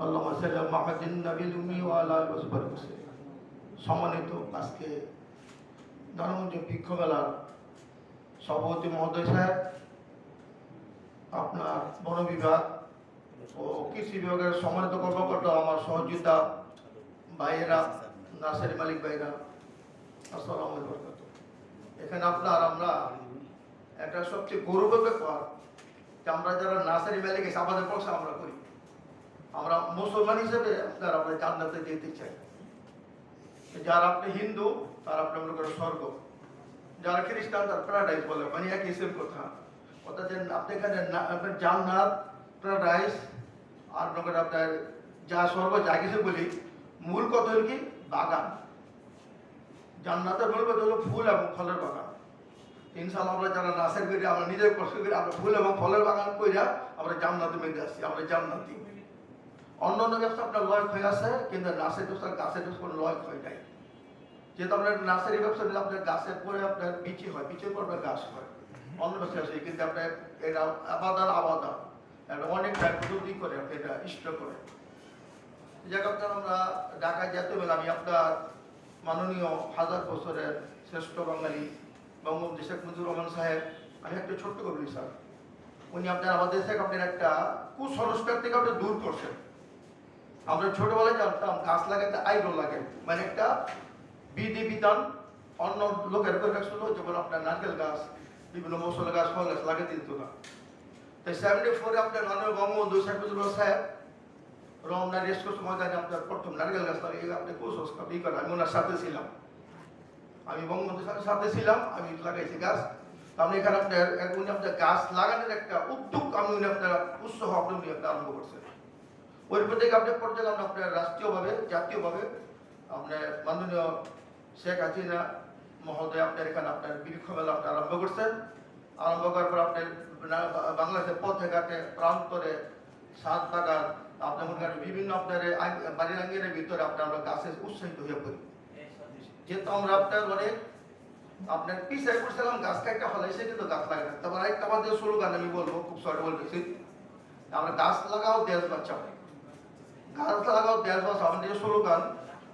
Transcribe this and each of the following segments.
আল্লাহুম্মা সাল্লি আলা মুহাম্মাদিন নাবিয়্যিল উম্মি ওয়া আলা আলিহি ওয়া সাহবিহি। সম্মানিত আজকে নারায়ণগঞ্জ বৃক্ষ মেলার সভাপতি মহোদয় সাহেব, আপনার বন বিভাগ ও কৃষি বিভাগের সম্মানিত কর্মকর্তা, আমার সহযোগিতা ভাইয়েরা, নার্সারি মালিক ভাইরা, আসসালামু আলাইকুম। এখানে আমরা একটা সবচেয়ে গৌরবের ব্যাপার যে আমরা যারা নার্সারি মালিক এসে আমাদের পয়সা আমরা করি। আমরা মুসলমান হিসেবে আমরা জান্নাতে যেতে চাই। যারা আপনি হিন্দু তারা আপনি মনে করেন স্বর্গ, যারা খ্রিস্টান তার প্যারাডাইস বলে, মানে একই সেম কথা। অর্থাৎ আপনি এখানে আপনার জান্নাত, প্যারাডাইস আর মনে করেন আপনার যা স্বর্গ যা কিছু বলি, মূল কথা হল কি বাগান। জান্নাতের মূল কথা হলো ফুল এবং ফলের বাগান। ইনশাআল্লাহ আমরা যারা নার্সারি করি, আমরা নিজের কষ্ট করি, আমরা ফুল এবং ফলের বাগান কইরা আমরা জান্নাতে মেঘে আসছি, আমরা জান্নাতি। অন্য অন্য ব্যবসা আপনার লয় হয়ে আছে, কিন্তু নার্সারি ব্যবসা গাছের ব্যবসা কোনো লয় হয়ে যায়। যেহেতু আপনার নার্সারি ব্যবসা দিলে আপনার গাছের পরে আপনার বিচি হয়, বিচের পর আপনার গাছ হয়। অন্য ব্যবসা আছে কিন্তু আপনার এটা আবাদা অনেক প্রযুক্তি করে এটা স্টক করে। যাক, আপনার আমরা ঢাকায় যেতে হলে আমি আপনার মাননীয় 1000 বছরের শ্রেষ্ঠ বাঙালি বঙ্গবন্ধু শেখ মুজিবুর রহমান সাহেব, আমি একটা ছোট্ট কবি স্যার, উনি আপনার আমাদের থেকে আপনার একটা কুসংস্কার থেকে আপনি দূর করছেন। আমরা ছোটবেলায় জানতাম গাছ লাগাতে আইডল লাগে, মানে একটা বিধি বিধান অন্য লোকের করে রাখছিল, যেমন আপনার নারকেল গাছ, বিভিন্ন মশলা গাছ, ফল গাছ লাগাতে দিত না। তাই 74-এ আপনার মাননীয় বঙ্গবন্ধু শেখ মুজিবুর রহমান সাহেব রমনা রেসকোর্স ময়দানে আপনার প্রথম নারকেল গাছ লাগিয়ে আপনি কুসংস্কার ই করে, আমি ওনার সাথে ছিলাম, আমি বঙ্গবন্ধুর সাথে ছিলাম, আমি লাগাইছি গাছ। তাহলে এখানে আপনার উনি আপনার গাছ লাগানোর একটা উদ্যোগ আমি উনি আপনার উৎসাহ আপনি আরম্ভ করছেন। ওই থেকে আপনার পর্যায়ে আমরা আপনার রাষ্ট্রীয়ভাবে জাতীয়ভাবে আপনার মাননীয় শেখ হাসিনা মহোদয় আপনার এখানে আপনার বৃক্ষ মেলা আপনি আরম্ভ করছেন। আরম্ভ করার পর আপনার বাংলাদেশের পথে ঘাটে প্রান্তরে সাত বাগান আপনার মনে করেন বিভিন্ন আপনার বাড়ির আঙ্গিনের ভিতরে আমরা গাছে উৎসাহিত হয়ে পড়ি। যেহেতু আমরা আপনার অনেক আপনার পিছাই পড়ছিলাম, গাছ কাটটা ফলাইছে কিন্তু গাছ লাগে না। তারপর আরেকটা আমাদের স্লোগান আমি বলবো, খুব শর্টে বলতেছি, আমরা গাছ লাগাও দেশ বাঁচাও, গাছ লাগাও দেশ বাঁচাও আমাদের যে স্লোগান,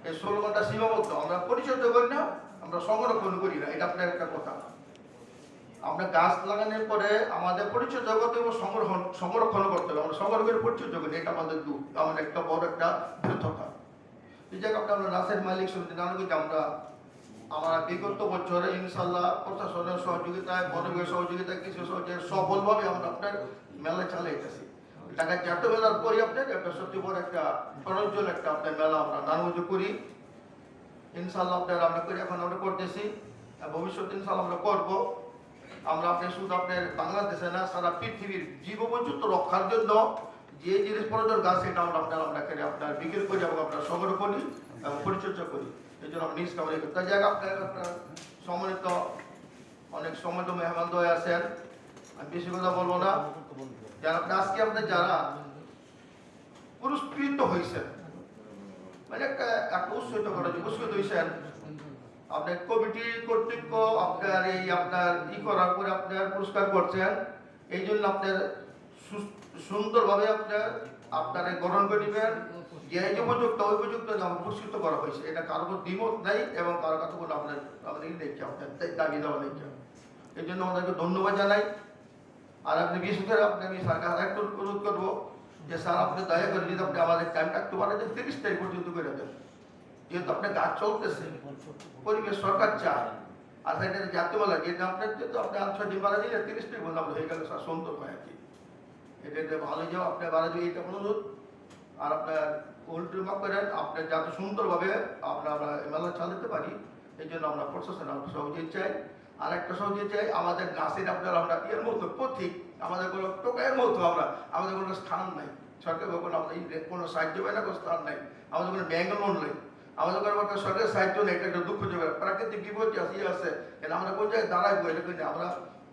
এই স্লোগানটা সীমাবদ্ধ। আমরা পরিচর্যা করি না, আমরা সংরক্ষণ করি না, এটা আপনার একটা কথা। আমরা গাছ লাগানোর পরে আমাদের পরিচর্যা করতে হবে, সংরক্ষণ করতে হবে। আমরা সংরক্ষণের পরিচর্যা করি, এটা আমাদের দুঃখ, আমাদের একটা বড় একটা ব্যর্থতা। এই জায়গায় আমরা নার্সারি মালিক সমিতি নানানকে আমরা বিগত বছরে ইনশাল্লাহ প্রশাসনের সহযোগিতায়, বন বিভাগের সহযোগিতায়, কৃষি সহযোগিতায় সফলভাবে আমরা আপনার মেলা চালাইতেছি। ঢাকায় জাতীয় মেলার পরই আপনার একটা সত্যি বড় একটা প্রয়োজন একটা আপনার মেলা আমরা নানানকে করি। ইনশাল্লাহ আপনার আমরা করি, এখন আমরা করতেছি, ভবিষ্যতে ইনশাল্লাহ আমরা করবো। আমরা আপনার শুধু আপনার বাংলাদেশে না, সারা পৃথিবীর জীববৈচিত্র্য রক্ষার জন্য যে জিনিস প্রয়োজন গাছ, সেটা আমরা আপনার বিক্রি করি এবং আপনার সংগ্রহ করি এবং পরিচর্যা করি। এই জন্য আমরা নিজ কামড়ে তাই জায়গা আপনার সম্মানিত অনেক সম্মানিত মেহমান হয়ে আছেন, আমি বেশি কথা বলবো না। যারা আজকে আপনার যারা পুরস্কৃত হয়েছেন, মানে একটা উৎসাহিত করা পুরস্কৃত হয়েছেন, আপনার কমিটি কর্তৃপক্ষ আপনার এই আপনার করার পরে আপনার পুরস্কার করছেন, এই জন্য আপনার সুন্দরভাবে আপনার গ্রহণ করে নেবেন। যে উপযুক্ত ওই উপযুক্ত পুরস্কৃত করা হয়েছে, এটা কারো দ্বিমত নেই এবং কারো কথা কোনো আপনার দেখছে আপনার দাবি দেওয়া নেই। এই জন্য আমাদেরকে ধন্যবাদ জানাই। আর আপনি বিশেষ করে আমি সরকার আরেকটু অনুরোধ করবো যে স্যার আপনি দয়া করে যদি আপনি আমাদের টাইমটা একটু বাড়াতে 30 তারিখ পর্যন্ত করে দেন, যেহেতু আপনার কাজ চলতেছে, পরিবেশ সরকার চায়। আর সেটা জাতীয় মেলা যেটা আপনার যেহেতু আপনি 6 দিন বাড়া দিলে 30 তারিখ পর্যন্ত আপনার হয়ে গেলে স্যার সুন্দর হয় আর কি। এটা ভালো যাও আপনার বাড়া দিয়ে এটা অনুরোধ। আর আপনার উল্টো মাপ করেন আপনার যাতে সুন্দরভাবে আমরা মেলা চালাতে পারি, এই জন্য আমরা প্রশাসন সহযোগিতা চাই। আর একটা সহযোগিতা চাই, আমাদের গাছের আমরা এর মতো পথিক, আমাদের কোনো টোকাইয়ের মতো আমাদের কোনো স্থান নাই, সরকার কোনো কোনো সাহায্য পাই না, কোনো স্থান নাই, আমাদের কোনো ব্যাংক লোন নেই, আমাদের কোনো একটা সরকারের সাহায্য নেই। এটা একটা দুঃখজনক প্রাকৃতিক বিপদ আছে, এটা আমরা কোন জায়গায় দাঁড়াইবো এটা কিন্তু আমরা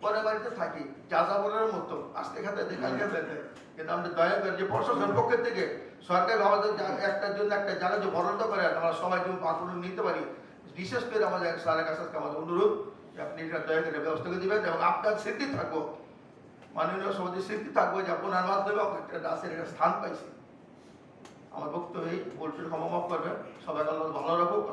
পরের বাড়িতে থাকি যাযাবরের মতো আজকে খাতে দেখাল খেতে। কিন্তু আমরা দয়া করে যে প্রশাসনের পক্ষের থেকে সরকার আমাদের একটার জন্য একটা জায়গা যে বরাদ্দ করে আমরা সবাই যেন পাঠন নিতে পারি, বিশেষ করে আমাদের স্যারের কাছে আমাদের অনুরোধ আপনি এটা দয়া করে ব্যবস্থা করে দেবেন এবং আপনার স্মৃতি থাকবো, মাননীয় সভাপতির স্মৃতি থাকবো যে আপনার মাধ্যমে একটা দাসের একটা স্থান পাইছি। ভুল ক্ষমা মাফ করবেন। সবাইকে আল্লাহ ভালো রাখুক।